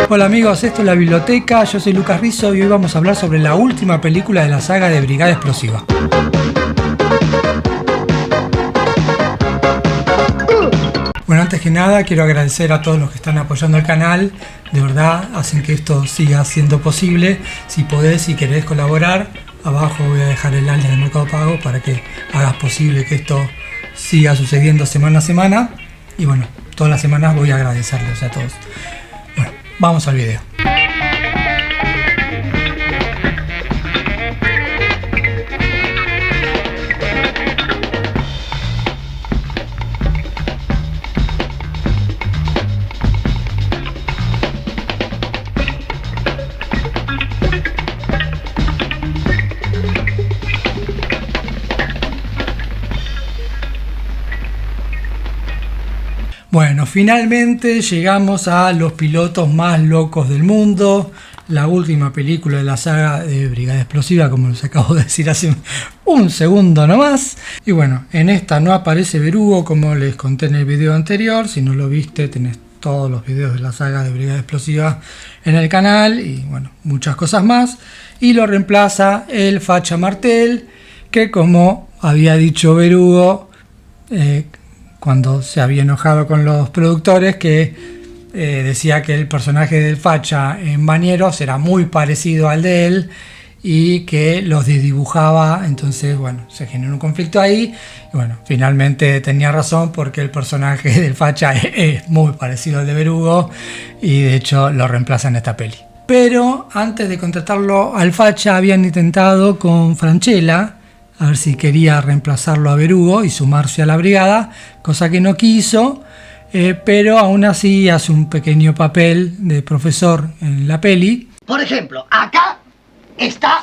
Hola amigos, esto es La Biblioteca, yo soy Lucas Rizzo y hoy vamos a hablar sobre la última película de la saga de Brigada Explosiva. Bueno, antes que nada quiero agradecer a todos los que están apoyando el canal, de verdad hacen que esto siga siendo posible. Si podés y querés colaborar, abajo voy a dejar el link de Mercado Pago para que hagas posible que esto siga sucediendo semana a semana. Y bueno, todas las semanas voy a agradecerles a todos. Bueno, vamos al video. Bueno, finalmente llegamos a Los pilotos más locos del mundo, la última película de la saga de Brigada Explosiva, como les acabo de decir hace un segundo nomás. Y bueno, en esta no aparece Berugo, como les conté en el video anterior. Si no lo viste, tenés todos los videos de la saga de Brigada Explosiva en el canal y bueno, muchas cosas más. Y lo reemplaza el Facha Martel, que como había dicho Berugo, cuando se había enojado con los productores, que decía que el personaje del Facha en Bañeros era muy parecido al de él y que los desdibujaba. Entonces bueno, se generó un conflicto ahí y bueno, finalmente tenía razón, porque el personaje del Facha es muy parecido al de Berugo y de hecho lo reemplaza en esta peli. Pero antes de contratarlo al Facha habían intentado con Francella a ver si quería reemplazarlo a Berugo y sumarse a la brigada, cosa que no quiso, pero aún así hace un pequeño papel de profesor en la peli. Por ejemplo, acá está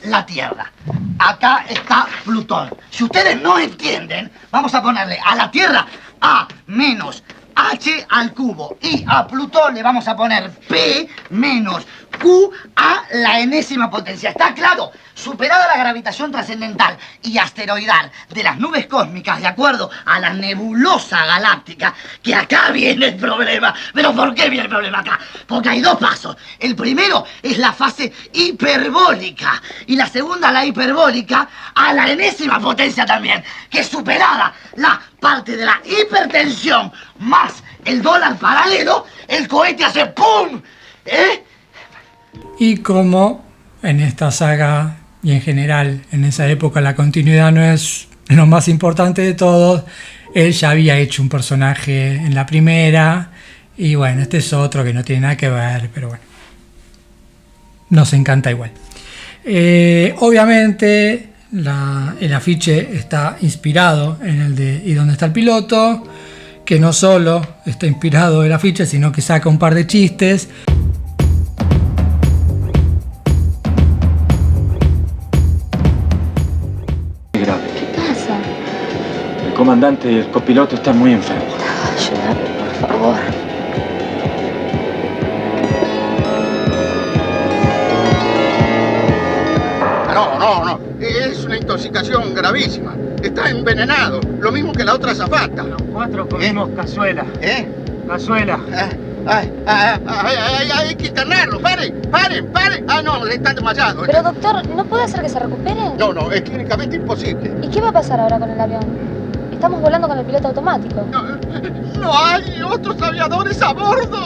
la Tierra, acá está Plutón. Si ustedes no entienden, vamos a ponerle a la Tierra A menos H al cubo y a Plutón le vamos a poner P menos Q a la enésima potencia. ¿Está claro? Superada la gravitación trascendental y asteroidal de las nubes cósmicas, de acuerdo a la nebulosa galáctica, que acá viene el problema. ¿Pero por qué viene el problema acá? Porque hay dos pasos. El primero es la fase hiperbólica y la segunda, la hiperbólica a la enésima potencia también, que superada la parte de la hipertensión más el dólar paralelo, el cohete hace ¡pum! Y como en esta saga y en general en esa época la continuidad no es lo más importante de todo, él ya había hecho un personaje en la primera y bueno, este es otro que no tiene nada que ver, pero bueno, nos encanta igual. Obviamente el afiche está inspirado en el de ¿Y dónde está el piloto?, que no solo está inspirado el afiche, sino que saca un par de chistes. El comandante y el copiloto están muy enfermos. Ayúdame, por favor. No. Es una intoxicación gravísima. Está envenenado. Lo mismo que la otra azafata. Los cuatro comimos cazuela. Cazuela. Hay que internarlo. Paren. Ah, no, están desmayados. Pero doctor, ¿no puede ser que se recupere? No, es clínicamente imposible. ¿Y qué va a pasar ahora con el avión? Estamos volando con el piloto automático. No hay otros aviadores a bordo.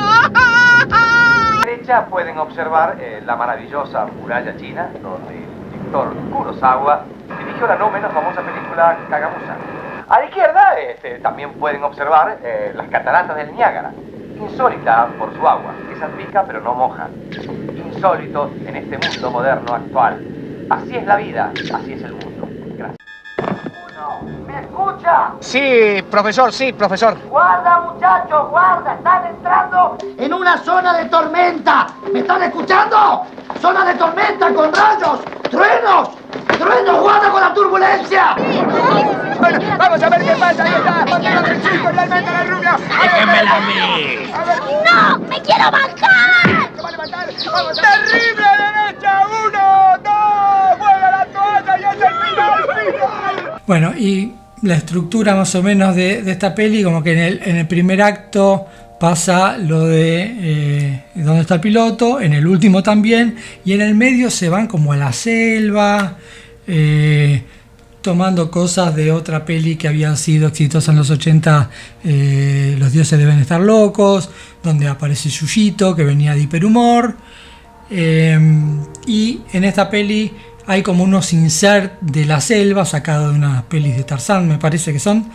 A la derecha pueden observar la maravillosa muralla china, donde el director Kurosawa dirigió la no menos famosa película Kagamusa. A la izquierda también pueden observar las cataratas del Niágara, insólita por su agua, que salpica pero no moja. Insólito en este mundo moderno actual. Así es la vida, así es el mundo. Gracias. ¿Me escucha? Sí, profesor. Guarda, muchachos, guarda. Están entrando en una zona de tormenta. ¿Me están escuchando? Zona de tormenta con rayos, truenos. Guarda con la turbulencia. Bueno, vamos a ver qué pasa. Ahí está. Ponteros el chico, realmente la rubia. ¡Déjenmela a mí! ¡No! ¡Me quiero bajar! Se va a levantar. Vamos. Terrible derecha. 1, 2. Juega la toalla y es el final. Bueno, y la estructura más o menos de esta peli, como que en el primer acto pasa lo de ¿dónde está el piloto? En el último también, y en el medio se van como a la selva, tomando cosas de otra peli que había sido exitosa en los 80, Los dioses deben estar locos, donde aparece Yuyito, que venía de Hiperhumor, y en esta peli hay como unos insert de la selva sacados de unas pelis de Tarzán, me parece que son.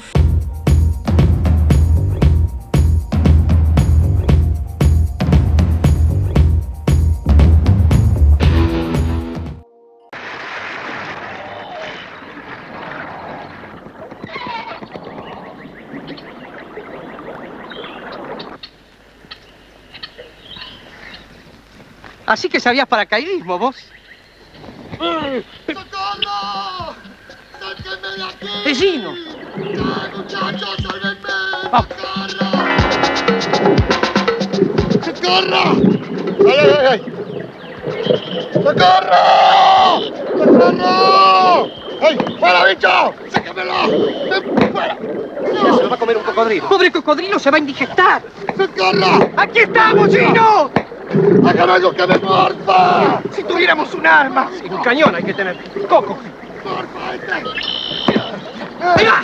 Así que sabías paracaidismo, vos. ¡Socorro! ¡Sáquenme de aquí! ¡Es Gino! ¡Ya, muchachos, sálvenme! Ah. ¡Socorro! ¡Socorro! ¡Ay, ay, ay! ¡Socorro! ¡Socorro! ¡Ay, fuera, bicho! ¡Sáquenmelo! ¡Fuera! Ya se lo va a comer un cocodrilo. ¡Pobre cocodrilo, se va a indigestar! ¡Socorro! ¡Aquí estamos, Gino! ¡Hagan algo que me morfa! Si tuviéramos un arma. Y un cañón hay que tener. Coco. ¡Morfa este! ¡Ahí va!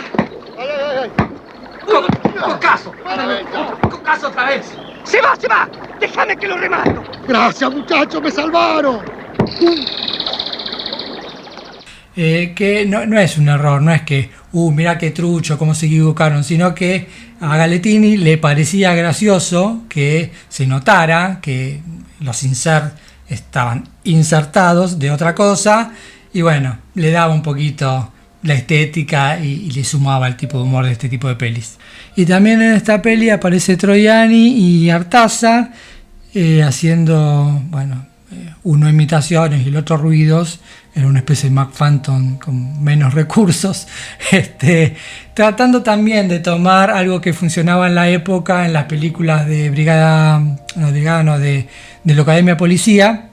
¡Ay, ay, ay! ¡Cocazo! ¡Fuera, bicho! ¡Cocazo otra vez! ¡Se va, se va! ¡Déjame que lo remato! ¡Gracias, muchachos! ¡Me salvaron! Que no es un error, no es que, mirá qué trucho, cómo se equivocaron, sino que a Galetini le parecía gracioso que se notara que los insert estaban insertados de otra cosa, y bueno, le daba un poquito la estética y le sumaba el tipo de humor de este tipo de pelis. Y también en esta peli aparece Troiani y Artaza haciendo, bueno, uno imitaciones y el otro ruidos, era una especie de McPhantom con menos recursos, tratando también de tomar algo que funcionaba en la época en las películas de de la Academia Policía,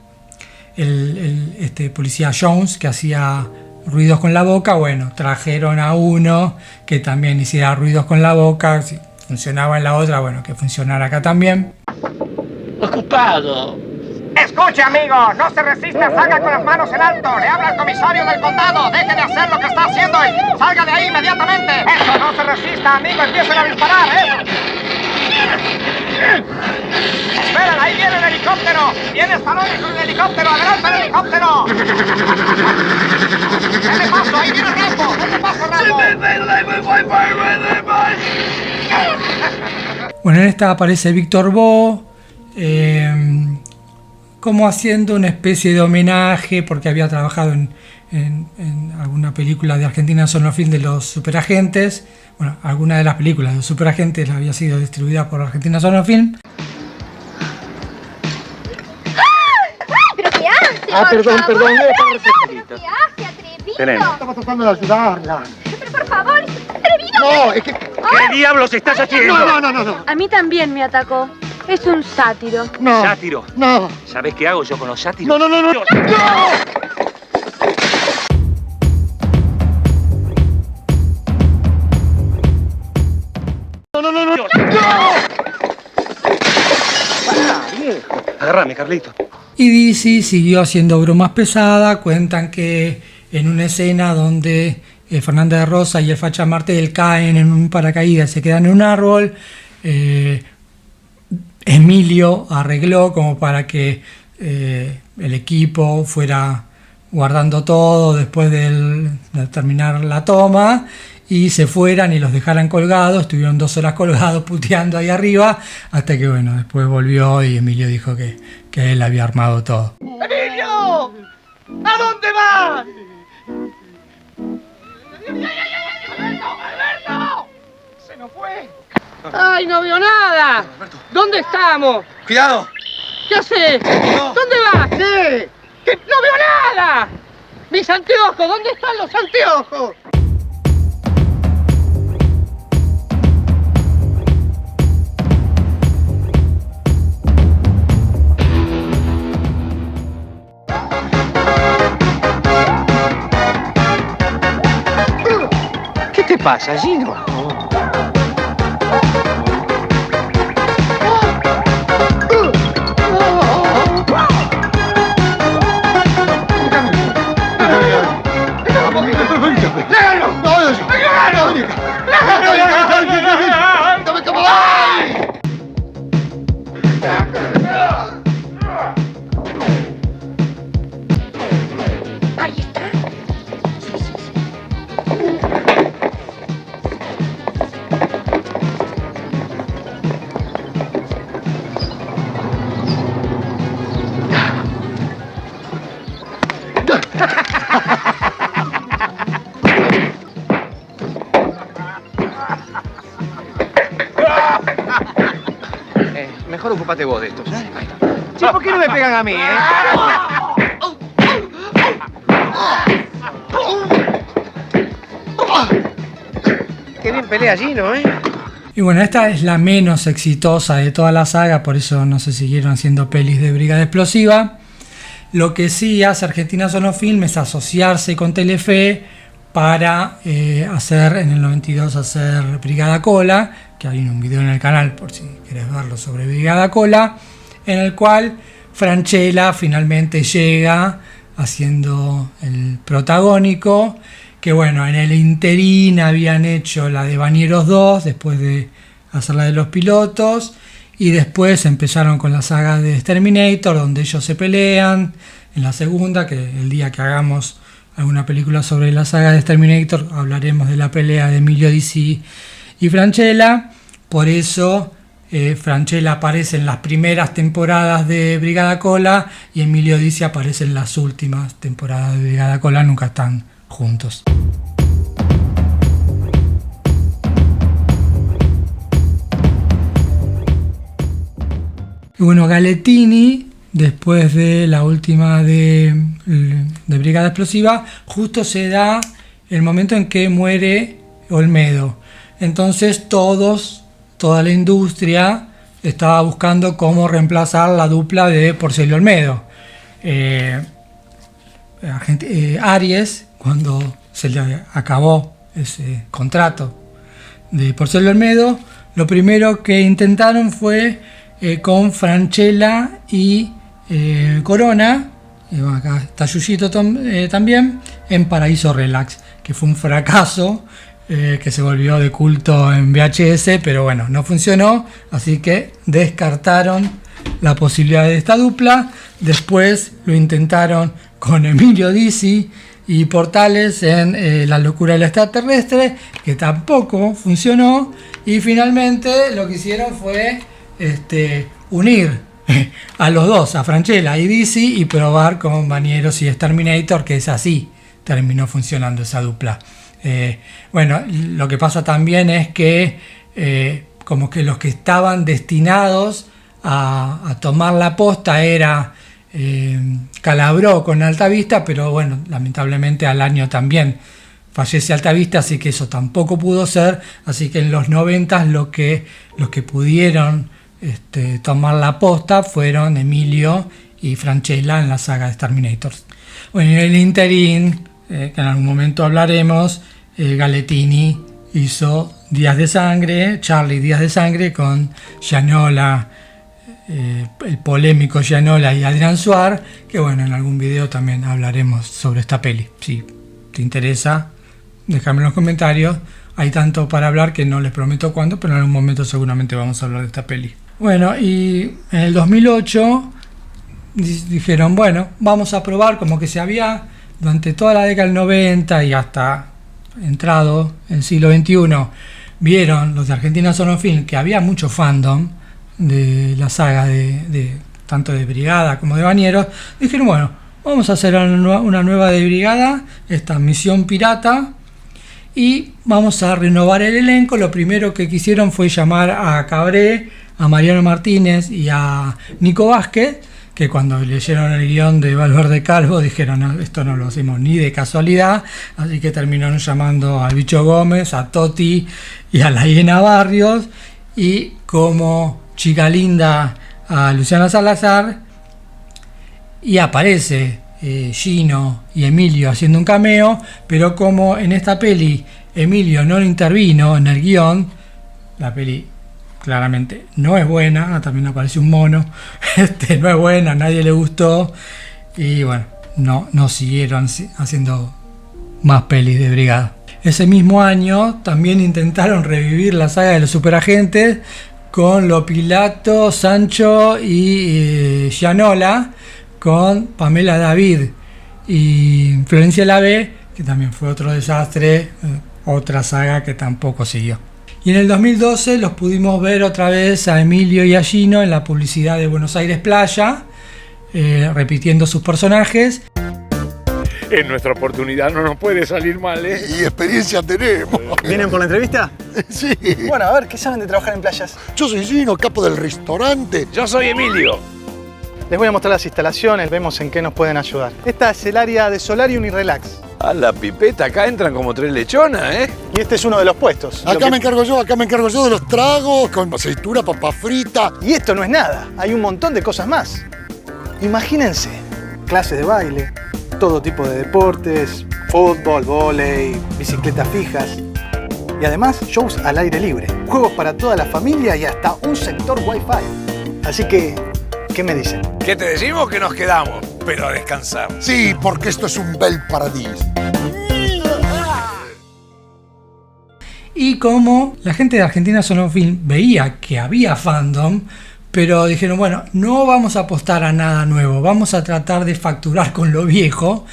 el policía Jones que hacía ruidos con la boca. Bueno, trajeron a uno que también hiciera ruidos con la boca, si funcionaba en la otra, bueno, que funcionara acá también. Ocupado. Escuche, amigo, no se resista, salga con las manos en alto. Le habla el comisario del condado. Deje de hacer lo que está haciendo y salga de ahí inmediatamente. Eso, no se resista, amigo, empiecen a disparar, eso. Esperen, ahí viene el helicóptero. Viene Stallone con el helicóptero, adelante el helicóptero. Dale paso, ahí viene Rambo. Dale paso, Rambo. Bueno, en esta aparece Víctor Bo, como haciendo una especie de homenaje, porque había trabajado en alguna película de Argentina Sonofilm de los superagentes. Bueno, alguna de las películas de los superagentes había sido distribuida por Argentina Sonofilm. ¿Pero qué hace? Perdón, por perdón, favor? perdón. ¿Pero qué hace, atrevido? Elena. Estaba tratando de ayudarla. Pero por favor, atrevido. No, es que... ¿Qué diablos estás haciendo? No. A mí también me atacó. Es un sátiro. No. Sátiro. No. ¿Sabes qué hago yo con los sátiros? No. ¡No! Agárrame, Carlito. Y DC siguió haciendo bromas pesadas. Cuentan que en una escena donde Fernanda de Rosa y el Facha Martel caen en un paracaídas, se quedan en un árbol, Emilio arregló como para que el equipo fuera guardando todo después de terminar la toma y se fueran y los dejaran colgados. Estuvieron 2 horas colgados puteando ahí arriba hasta que bueno, después volvió y Emilio dijo que él había armado todo. ¡Emilio! ¿A dónde vas? ¡Alberto! ¡Se nos fue! ¡Ay, no veo nada! ¿Dónde estamos? ¡Cuidado! ¿Qué haces? ¿Dónde vas? ¿Qué? ¡Que no veo nada! ¡Mis anteojos! ¿Dónde están los anteojos? ¿Qué te pasa, Gino? mejor ocupate vos de estos. Ahí está. Che, ¿por qué no me pegan a mí, Qué bien pelea Gino, Y bueno, esta es la menos exitosa de toda la saga, por eso no se siguieron haciendo pelis de Brigada Explosiva. Lo que sí hace Argentina Sonofilm es asociarse con Telefe para hacer, en el 92, hacer Brigada Cola, que hay un video en el canal por si querés verlo sobre Brigada Cola, en el cual Francella finalmente llega haciendo el protagónico, que bueno, en el interín habían hecho la de Bañeros 2, después de hacer la de los pilotos, y después empezaron con la saga de Terminator, donde ellos se pelean en la segunda, que el día que hagamos alguna película sobre la saga de Terminator hablaremos de la pelea de Emilio Dizzi y Francella. Por eso Francella aparece en las primeras temporadas de Brigada Cola y Emilio Dizzi aparece en las últimas temporadas de Brigada Cola, nunca están juntos. Y bueno, Galettini, después de la última de Brigada Explosiva, justo se da el momento en que muere Olmedo. Entonces toda la industria estaba buscando cómo reemplazar la dupla de Porcel y Olmedo. Aries, cuando se le acabó ese contrato de Porcel y Olmedo, lo primero que intentaron fue con Francella y Corona, y bueno, acá está Yuyito también, en Paraíso Relax, que fue un fracaso, que se volvió de culto en VHS, pero bueno, no funcionó, así que descartaron la posibilidad de esta dupla. Después lo intentaron con Emilio Dizzi y Portales en La locura del extraterrestre, que tampoco funcionó, y finalmente lo que hicieron fue unir a los dos, a Francella y Dizzi, y probar con Bañeros y Terminator, que es así, terminó funcionando esa dupla. Bueno, lo que pasa también es que como que los que estaban destinados a tomar la posta era Calabró con Altavista, pero bueno, lamentablemente al año también fallece Altavista, así que eso tampoco pudo ser. Así que en los 90 los que pudieron tomar la posta fueron Emilio y Francella en la saga de Terminator. Bueno, en el interín, que en algún momento hablaremos, Galettini hizo Días de Sangre, Charlie Días de Sangre, con Gianola, el polémico Gianola y Adrián Suar, que bueno, en algún video también hablaremos sobre esta peli. Si te interesa, déjame en los comentarios. Hay tanto para hablar que no les prometo cuándo, pero en algún momento seguramente vamos a hablar de esta peli. Bueno, y en el 2008 dijeron, bueno, vamos a probar, como que se había, durante toda la década del 90 y hasta entrado el siglo XXI, vieron los de Argentina Sonofilm que había mucho fandom de la saga de tanto de Brigada como de Bañeros. Dijeron, bueno, vamos a hacer una nueva de Brigada, esta Misión Pirata, y vamos a renovar el elenco. Lo primero que quisieron fue llamar a Cabré, a Mariano Martínez y a Nico Vázquez, que cuando leyeron el guión de Valverde Calvo dijeron, no, esto no lo hacemos ni de casualidad, así que terminaron llamando al Bicho Gómez, a Toti y a la Hiena Barrios, y como chica linda a Luciana Salazar, y aparece Gino y Emilio haciendo un cameo, pero como en esta peli Emilio no intervino en el guión, la peli claramente no es buena. También aparece un mono, no es buena, a nadie le gustó, y bueno, no siguieron haciendo más pelis de Brigada. Ese mismo año también intentaron revivir la saga de los superagentes con Lopilato, Sancho y Gianola, con Pamela David y Florencia Lavé, que también fue otro desastre, otra saga que tampoco siguió. Y en el 2012 los pudimos ver otra vez a Emilio y a Gino en la publicidad de Buenos Aires Playa, repitiendo sus personajes. Es nuestra oportunidad, no nos puede salir mal, ¿eh? Y experiencia tenemos. ¿Vienen por la entrevista? Sí. Bueno, a ver, ¿qué saben de trabajar en playas? Yo soy Gino, capo del restaurante. Yo soy Emilio. Les voy a mostrar las instalaciones, vemos en qué nos pueden ayudar. Esta es el área de Solarium y Relax. A la pipeta, acá entran como 3 lechonas, ¿eh? Y este es uno de los puestos. Acá me encargo yo de los tragos, con aceitura, papa frita. Y esto no es nada, hay un montón de cosas más. Imagínense, clases de baile, todo tipo de deportes, fútbol, vóley, bicicletas fijas. Y además, shows al aire libre, juegos para toda la familia y hasta un sector Wi-Fi. Así que, ¿qué me dicen? ¿Qué te decimos? Que nos quedamos, pero a descansar. Sí, porque esto es un bel paradís. Y como la gente de Argentina Sonora Film veía que había fandom, pero dijeron, bueno, no vamos a apostar a nada nuevo, vamos a tratar de facturar con lo viejo.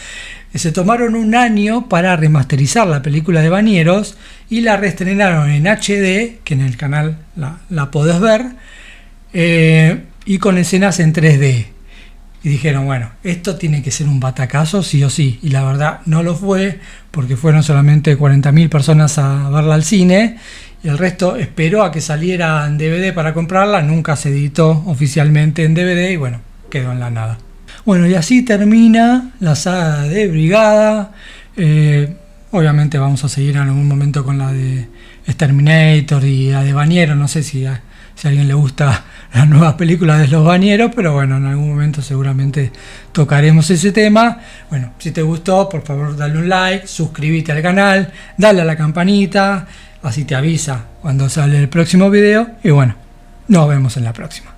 Se tomaron un año para remasterizar la película de Bañeros y la reestrenaron en HD, que en el canal la podés ver, y con escenas en 3D. Y dijeron, bueno, esto tiene que ser un batacazo sí o sí. Y la verdad no lo fue, porque fueron solamente 40.000 personas a verla al cine. Y el resto esperó a que saliera en DVD para comprarla. Nunca se editó oficialmente en DVD y bueno, quedó en la nada. Bueno, y así termina la saga de Brigada. Obviamente vamos a seguir en algún momento con la de Exterminator y la de Bañero. No sé si a alguien le gusta las nuevas películas de los bañeros, pero bueno, en algún momento seguramente tocaremos ese tema. Bueno, si te gustó, por favor dale un like, suscríbete al canal, dale a la campanita, así te avisa cuando sale el próximo video. Y bueno, nos vemos en la próxima.